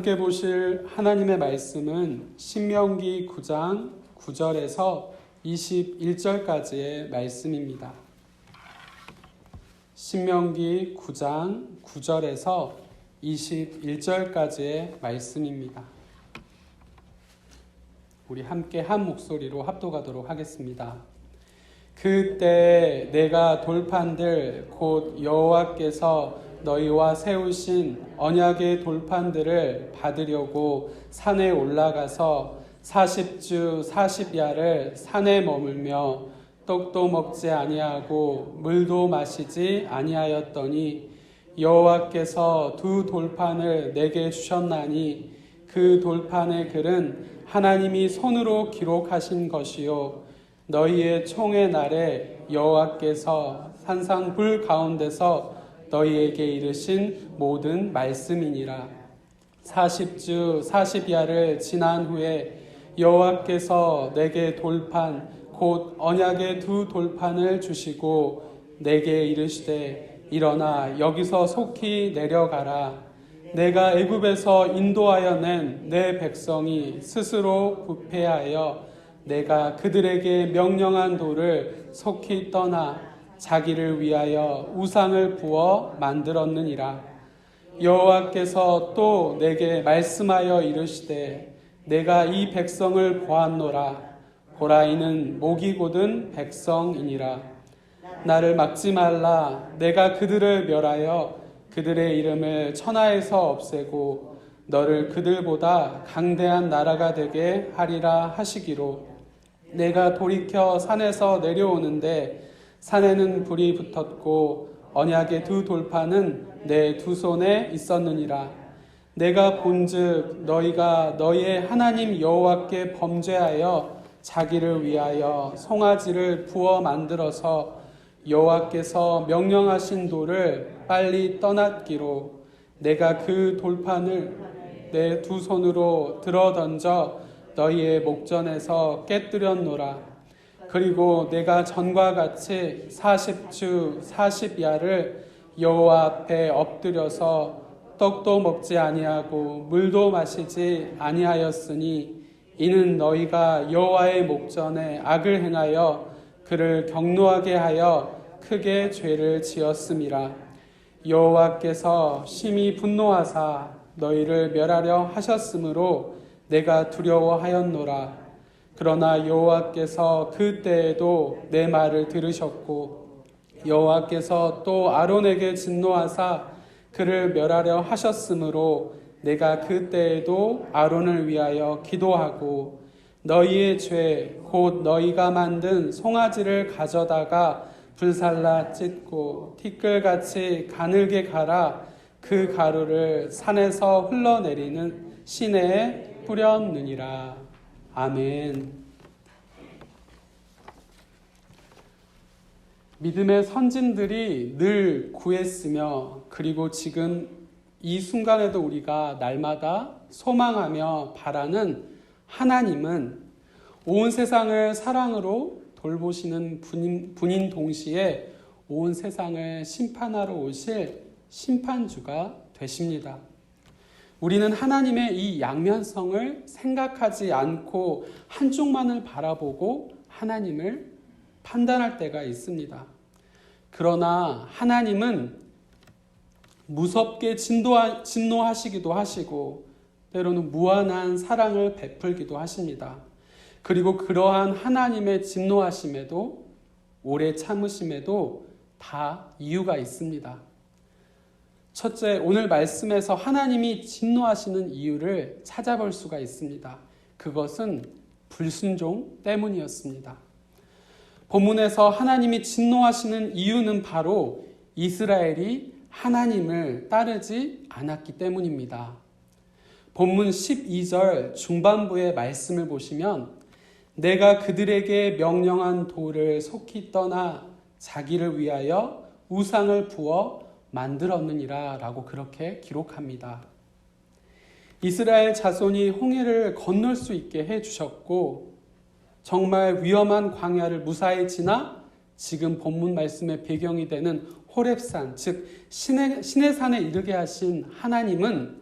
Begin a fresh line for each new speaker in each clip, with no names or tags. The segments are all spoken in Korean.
함께 보실 하나님의 말씀은 신명기 9장 9절에서 21절까지의 말씀입니다. 신명기 9장 9절에서 21절까지의 말씀입니다. 우리 함께 한 목소리로 합독하도록 하겠습니다. 그때 내가 돌판들 곧 여호와께서 너희와 세우신 언약의 돌판들을 받으려고 산에 올라가서 40주 40야를 산에 머물며 떡도 먹지 아니하고 물도 마시지 아니하였더니 여호와께서 두 돌판을 내게 주셨나니 그 돌판의 글은 하나님이 손으로 기록하신 것이요 너희의 총의 날에 여호와께서 산상불 가운데서 너희에게 이르신 모든 말씀이니라. 40주 40야를 지난 후에 여호와께서 내게 돌판 곧 언약의 두 돌판을 주시고 내게 이르시되 일어나 여기서 속히 내려가라. 내가 애굽에서 인도하여 낸 내 백성이 스스로 부패하여 내가 그들에게 명령한 도를 속히 떠나 자기를 위하여 우상을 부어 만들었느니라. 여호와께서 또 내게 말씀하여 이르시되 내가 이 백성을 보았노라. 보라 이는 목이 곧은 백성이니라. 나를 막지 말라. 내가 그들을 멸하여 그들의 이름을 천하에서 없애고 너를 그들보다 강대한 나라가 되게 하리라 하시기로 내가 돌이켜 산에서 내려오는데 산에는 불이 붙었고 언약의 두 돌판은 내 두 손에 있었느니라. 내가 본즉 너희가 너희의 하나님 여호와께 범죄하여 자기를 위하여 송아지를 부어 만들어서 여호와께서 명령하신 도를 빨리 떠났기로 내가 그 돌판을 내 두 손으로 들어 던져 너희의 목전에서 깨뜨렸노라. 그리고 내가 전과 같이 40주 40야를 여호와 앞에 엎드려서 떡도 먹지 아니하고 물도 마시지 아니하였으니 이는 너희가 여호와의 목전에 악을 행하여 그를 경노하게 하여 크게 죄를 지었음이라. 여호와께서 심히 분노하사 너희를 멸하려 하셨으므로 내가 두려워하였노라. 그러나 여호와께서 그때에도 내 말을 들으셨고 여호와께서 또 아론에게 진노하사 그를 멸하려 하셨으므로 내가 그때에도 아론을 위하여 기도하고 너희의 죄 곧 너희가 만든 송아지를 가져다가 불살라 찢고 티끌같이 가늘게 갈아 그 가루를 산에서 흘러내리는 시내에 뿌렸느니라. 아멘. 믿음의 선진들이 늘 구했으며 그리고 지금 이 순간에도 우리가 날마다 소망하며 바라는 하나님은 온 세상을 사랑으로 돌보시는 분인 동시에 온 세상을 심판하러 오실 심판주가 되십니다. 우리는 하나님의 이 양면성을 생각하지 않고 한쪽만을 바라보고 하나님을 판단할 때가 있습니다. 그러나 하나님은 무섭게 진노하시기도 하시고 때로는 무한한 사랑을 베풀기도 하십니다. 그리고 그러한 하나님의 진노하심에도 오래 참으심에도 다 이유가 있습니다. 첫째, 오늘 말씀에서 하나님이 진노하시는 이유를 찾아볼 수가 있습니다. 그것은 불순종 때문이었습니다. 본문에서 하나님이 진노하시는 이유는 바로 이스라엘이 하나님을 따르지 않았기 때문입니다. 본문 12절 중반부의 말씀을 보시면 내가 그들에게 명령한 도를 속히 떠나 자기를 위하여 우상을 부어 만들었느니라 라고 그렇게 기록합니다. 이스라엘 자손이 홍해를 건널 수 있게 해주셨고 정말 위험한 광야를 무사히 지나 지금 본문 말씀의 배경이 되는 호렙산, 즉 시내산에 이르게 하신 하나님은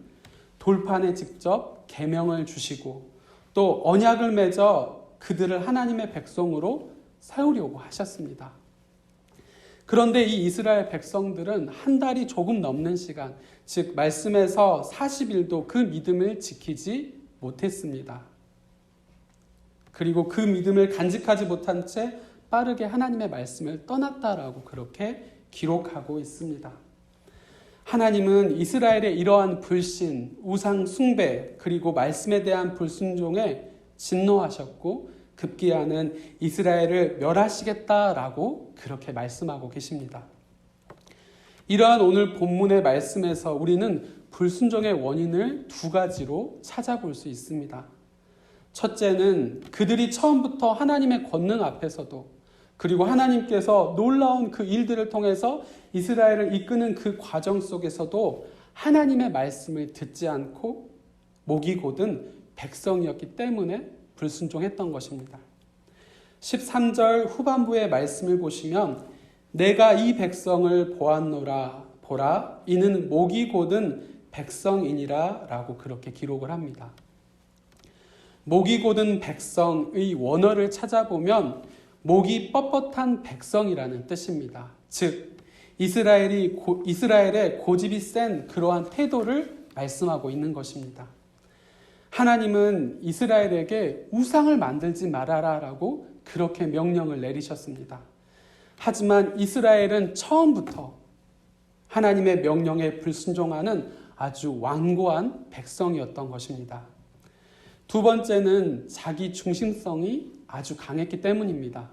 돌판에 직접 계명을 주시고 또 언약을 맺어 그들을 하나님의 백성으로 세우려고 하셨습니다. 그런데 이 이스라엘 백성들은 한 달이 조금 넘는 시간, 즉 말씀에서 40일도 그 믿음을 지키지 못했습니다. 그리고 그 믿음을 간직하지 못한 채 빠르게 하나님의 말씀을 떠났다라고 그렇게 기록하고 있습니다. 하나님은 이스라엘의 이러한 불신, 우상 숭배, 그리고 말씀에 대한 불순종에 진노하셨고 급기야는 이스라엘을 멸하시겠다라고 그렇게 말씀하고 계십니다. 이러한 오늘 본문의 말씀에서 우리는 불순종의 원인을 두 가지로 찾아볼 수 있습니다. 첫째는 그들이 처음부터 하나님의 권능 앞에서도 그리고 하나님께서 놀라운 그 일들을 통해서 이스라엘을 이끄는 그 과정 속에서도 하나님의 말씀을 듣지 않고 목이 곧은 백성이었기 때문에 불순종했던 것입니다. 13절 후반부의 말씀을 보시면 내가 이 백성을 보았노라 보라 이는 목이 곧은 백성이니라 라고 그렇게 기록을 합니다. 목이 곧은 백성의 원어를 찾아보면 목이 뻣뻣한 백성이라는 뜻입니다. 즉 이스라엘의 고집이 센 그러한 태도를 말씀하고 있는 것입니다. 하나님은 이스라엘에게 우상을 만들지 말아라 라고 그렇게 명령을 내리셨습니다. 하지만 이스라엘은 처음부터 하나님의 명령에 불순종하는 아주 완고한 백성이었던 것입니다. 두 번째는 자기 중심성이 아주 강했기 때문입니다.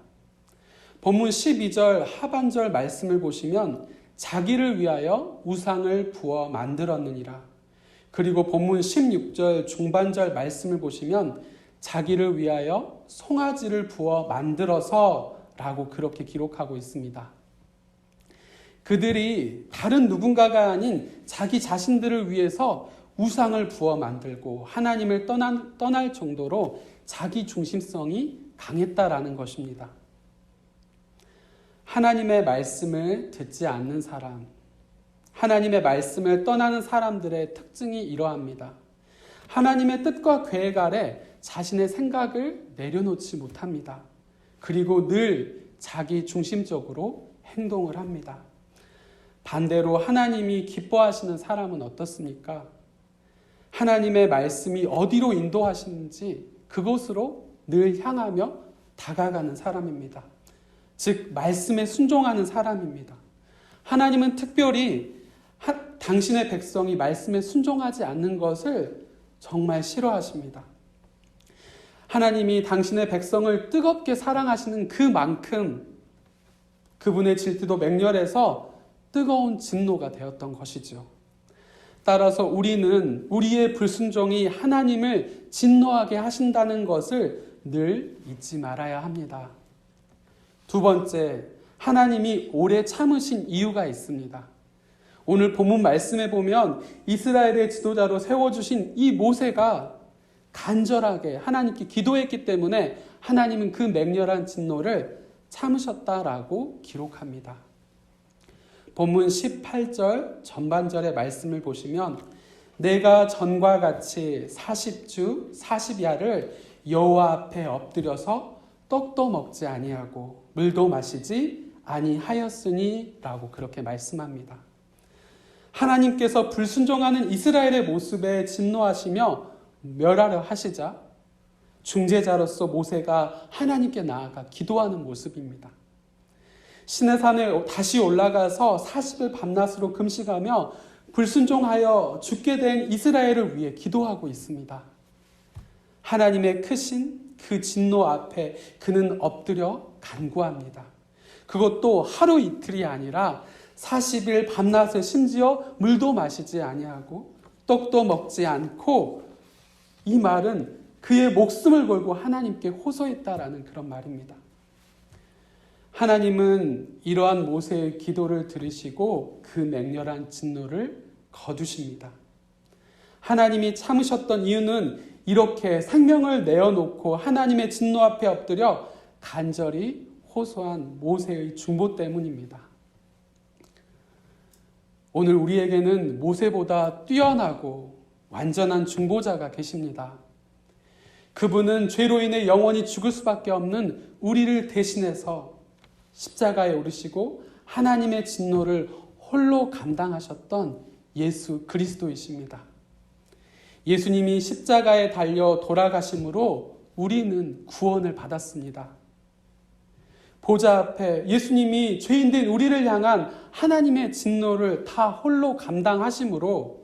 본문 12절 하반절 말씀을 보시면 자기를 위하여 우상을 부어 만들었느니라. 그리고 본문 16절 중반절 말씀을 보시면 자기를 위하여 송아지를 부어 만들어서 라고 그렇게 기록하고 있습니다. 그들이 다른 누군가가 아닌 자기 자신들을 위해서 우상을 부어 만들고 하나님을 떠날 정도로 자기 중심성이 강했다라는 것입니다. 하나님의 말씀을 듣지 않는 사람, 하나님의 말씀을 떠나는 사람들의 특징이 이러합니다. 하나님의 뜻과 계획 아래 자신의 생각을 내려놓지 못합니다. 그리고 늘 자기 중심적으로 행동을 합니다. 반대로 하나님이 기뻐하시는 사람은 어떻습니까? 하나님의 말씀이 어디로 인도하시는지 그곳으로 늘 향하며 다가가는 사람입니다. 즉 말씀에 순종하는 사람입니다. 하나님은 특별히 당신의 백성이 말씀에 순종하지 않는 것을 정말 싫어하십니다. 하나님이 당신의 백성을 뜨겁게 사랑하시는 그만큼 그분의 질투도 맹렬해서 뜨거운 진노가 되었던 것이죠. 따라서 우리는 우리의 불순종이 하나님을 진노하게 하신다는 것을 늘 잊지 말아야 합니다. 두 번째, 하나님이 오래 참으신 이유가 있습니다. 오늘 본문 말씀에 보면 이스라엘의 지도자로 세워주신 이 모세가 간절하게 하나님께 기도했기 때문에 하나님은 그 맹렬한 진노를 참으셨다라고 기록합니다. 본문 18절 전반절의 말씀을 보시면 내가 전과 같이 40주 40야를 여호와 앞에 엎드려서 떡도 먹지 아니하고 물도 마시지 아니하였으니 라고 그렇게 말씀합니다. 하나님께서 불순종하는 이스라엘의 모습에 진노하시며 멸하려 하시자 중재자로서 모세가 하나님께 나아가 기도하는 모습입니다. 시내산에 다시 올라가서 40일 밤낮으로 금식하며 불순종하여 죽게 된 이스라엘을 위해 기도하고 있습니다. 하나님의 크신 그 진노 앞에 그는 엎드려 간구합니다. 그것도 하루 이틀이 아니라 40일 밤낮을 심지어 물도 마시지 아니하고 떡도 먹지 않고 이 말은 그의 목숨을 걸고 하나님께 호소했다라는 그런 말입니다. 하나님은 이러한 모세의 기도를 들으시고 그 맹렬한 진노를 거두십니다. 하나님이 참으셨던 이유는 이렇게 생명을 내어놓고 하나님의 진노 앞에 엎드려 간절히 호소한 모세의 중보 때문입니다. 오늘 우리에게는 모세보다 뛰어나고 완전한 중보자가 계십니다. 그분은 죄로 인해 영원히 죽을 수밖에 없는 우리를 대신해서 십자가에 오르시고 하나님의 진노를 홀로 감당하셨던 예수 그리스도이십니다. 예수님이 십자가에 달려 돌아가심으로 우리는 구원을 받았습니다. 보좌 앞에 예수님이 죄인된 우리를 향한 하나님의 진노를 다 홀로 감당하심으로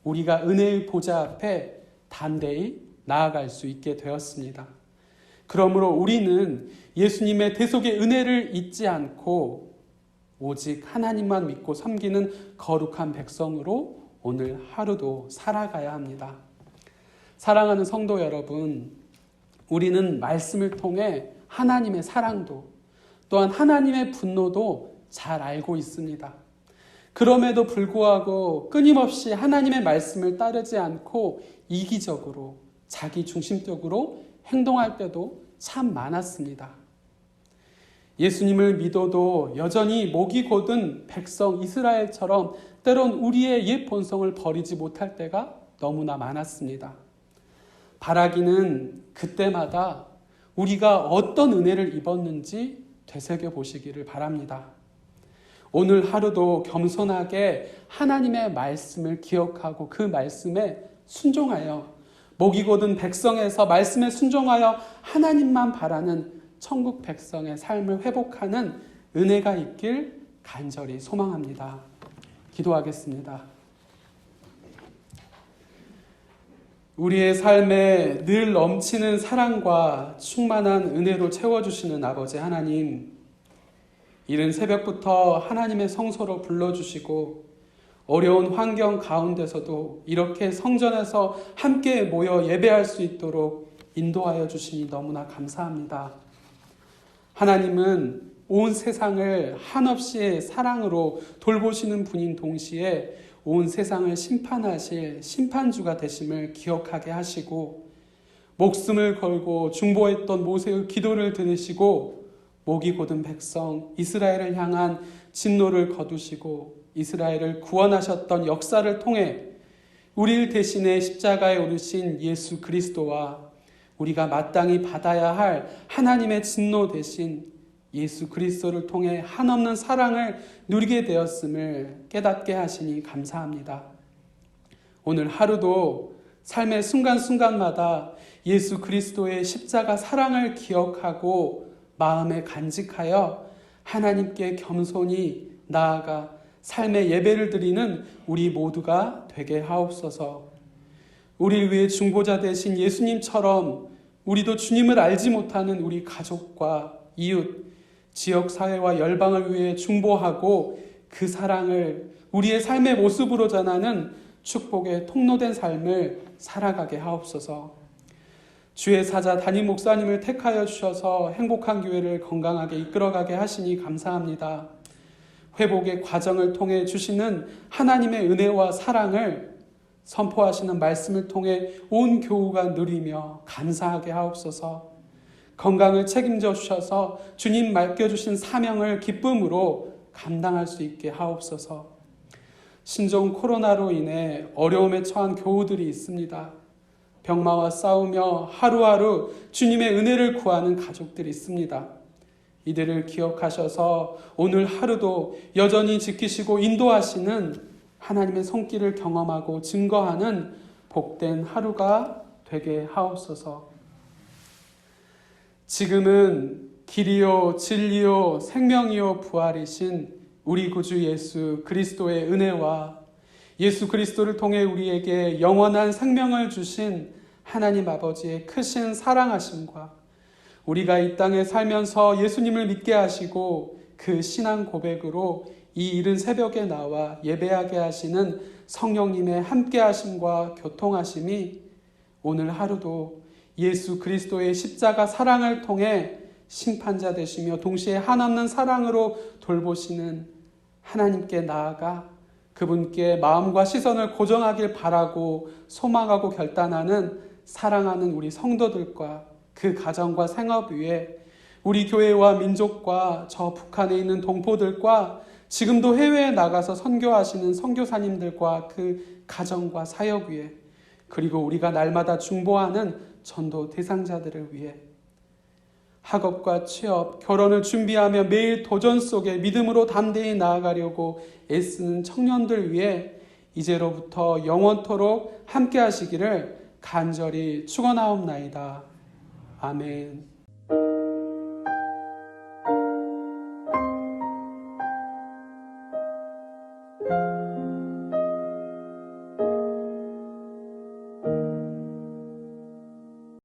우리가 은혜의 보좌 앞에 담대히 나아갈 수 있게 되었습니다. 그러므로 우리는 예수님의 대속의 은혜를 잊지 않고 오직 하나님만 믿고 섬기는 거룩한 백성으로 오늘 하루도 살아가야 합니다. 사랑하는 성도 여러분, 우리는 말씀을 통해 하나님의 사랑도 또한 하나님의 분노도 잘 알고 있습니다. 그럼에도 불구하고 끊임없이 하나님의 말씀을 따르지 않고 이기적으로 자기 중심적으로 행동할 때도 참 많았습니다. 예수님을 믿어도 여전히 목이 곧은 백성 이스라엘처럼 때론 우리의 옛 본성을 버리지 못할 때가 너무나 많았습니다. 바라기는 그때마다 우리가 어떤 은혜를 입었는지 되새겨 보시기를 바랍니다. 오늘 하루도 겸손하게 하나님의 말씀을 기억하고 그 말씀에 순종하여 목이 곧은 백성에서 말씀에 순종하여 하나님만 바라는 천국 백성의 삶을 회복하는 은혜가 있길 간절히 소망합니다. 기도하겠습니다. 우리의 삶에 늘 넘치는 사랑과 충만한 은혜로 채워주시는 아버지 하나님, 이른 새벽부터 하나님의 성소로 불러주시고 어려운 환경 가운데서도 이렇게 성전에서 함께 모여 예배할 수 있도록 인도하여 주시니 너무나 감사합니다. 하나님은 온 세상을 한없이 사랑으로 돌보시는 분인 동시에 온 세상을 심판하실 심판주가 되심을 기억하게 하시고 목숨을 걸고 중보했던 모세의 기도를 들으시고 목이 곧은 백성 이스라엘을 향한 진노를 거두시고 이스라엘을 구원하셨던 역사를 통해 우리를 대신해 십자가에 오르신 예수 그리스도와 우리가 마땅히 받아야 할 하나님의 진노 대신 예수 그리스도를 통해 한없는 사랑을 누리게 되었음을 깨닫게 하시니 감사합니다. 오늘 하루도 삶의 순간순간마다 예수 그리스도의 십자가 사랑을 기억하고 마음에 간직하여 하나님께 겸손히 나아가 삶의 예배를 드리는 우리 모두가 되게 하옵소서. 우리를 위해 중보자 되신 예수님처럼 우리도 주님을 알지 못하는 우리 가족과 이웃, 지역사회와 열방을 위해 중보하고 그 사랑을 우리의 삶의 모습으로 전하는 축복의 통로된 삶을 살아가게 하옵소서. 주의 사자 담임 목사님을 택하여 주셔서 행복한 교회를 건강하게 이끌어가게 하시니 감사합니다. 회복의 과정을 통해 주시는 하나님의 은혜와 사랑을 선포하시는 말씀을 통해 온 교우가 누리며 감사하게 하옵소서. 건강을 책임져 주셔서 주님 맡겨주신 사명을 기쁨으로 감당할 수 있게 하옵소서. 신종 코로나로 인해 어려움에 처한 교우들이 있습니다. 병마와 싸우며 하루하루 주님의 은혜를 구하는 가족들이 있습니다. 이들을 기억하셔서 오늘 하루도 여전히 지키시고 인도하시는 하나님의 손길을 경험하고 증거하는 복된 하루가 되게 하옵소서. 지금은 길이요 진리요 생명이요 부활이신 우리 구주 예수 그리스도의 은혜와 예수 그리스도를 통해 우리에게 영원한 생명을 주신 하나님 아버지의 크신 사랑하심과 우리가 이 땅에 살면서 예수님을 믿게 하시고 그 신앙 고백으로 이 이른 새벽에 나와 예배하게 하시는 성령님의 함께하심과 교통하심이 오늘 하루도 예수 그리스도의 십자가 사랑을 통해 심판자 되시며 동시에 한없는 사랑으로 돌보시는 하나님께 나아가 그분께 마음과 시선을 고정하길 바라고 소망하고 결단하는 사랑하는 우리 성도들과 그 가정과 생업 위에 우리 교회와 민족과 저 북한에 있는 동포들과 지금도 해외에 나가서 선교하시는 선교사님들과 그 가정과 사역 위에 그리고 우리가 날마다 중보하는 전도 대상자들을 위해 학업과 취업, 결혼을 준비하며 매일 도전 속에 믿음으로 담대히 나아가려고 애쓰는 청년들 위해 이제로부터 영원토록 함께 하시기를 간절히 축원하옵나이다. 아멘.